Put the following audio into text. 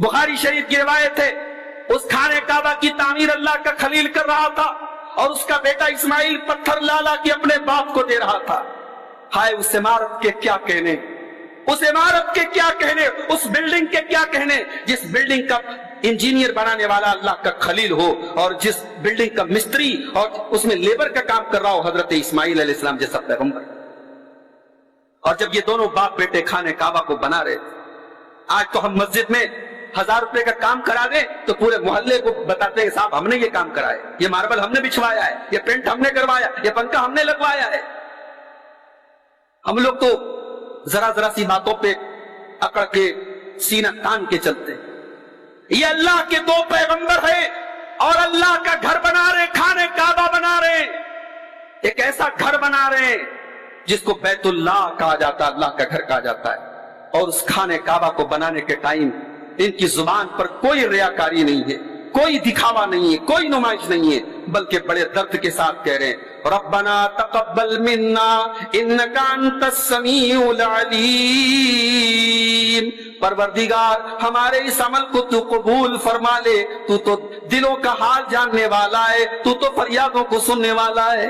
बुखारी शरीफ की रिवायत है, उस खाने काबा की तामीर अल्लाह का खलील कर रहा था और उसका बेटा इस्माइल पत्थर ला ला के अपने बाप को दे रहा था। हाय उस इमारत के क्या कहने, उस इमारत के क्या कहने, उस बिल्डिंग के क्या कहने, जिस बिल्डिंग का इंजीनियर बनाने वाला अल्लाह का खलील हो और जिस बिल्डिंग का मिस्त्री और उसमें लेबर का काम कर रहा हो हजरत इस्माइल अलैहिस्सलाम जैसा पैगंबर। और जब ये दोनों बाप बेटे खाने काबा को बना रहे थे, आज तो हम मस्जिद में 1000 रुपए का काम करा दें तो पूरे मोहल्ले को बताते हैं साहब हमने ये काम कराया, ये मार्बल हमने बिछवाया है, ये पेंट हमने करवाया, ये पंखा हमने लगवाया है। हम लोग तो जरा जरा सी बातों पे अकड़ के सीना तान के चलते हैं। ये अल्लाह के दो पैगंबर है और अल्लाह का घर बना रहे, खाने काबा बना रहे, एक ऐसा घर बना रहे जिसको बैतुल्लाह कहा जाता है, अल्लाह का घर कहा जाता है। और उस खाने काबा को बनाने के टाइम इनकी जुबान पर कोई रियाकारी नहीं है, कोई दिखावा नहीं है, कोई नुमाइश नहीं है, बल्कि बड़े दर्द के साथ कह रहे हैं रब्बना तकब्बल मिन्ना इन्नका अंतस समीउल अलीम। परवरदिगार हमारे इस अमल को तू कबूल फरमा ले, तू तो दिलों का हाल जानने वाला है, तू तो फरियादों को सुनने वाला है।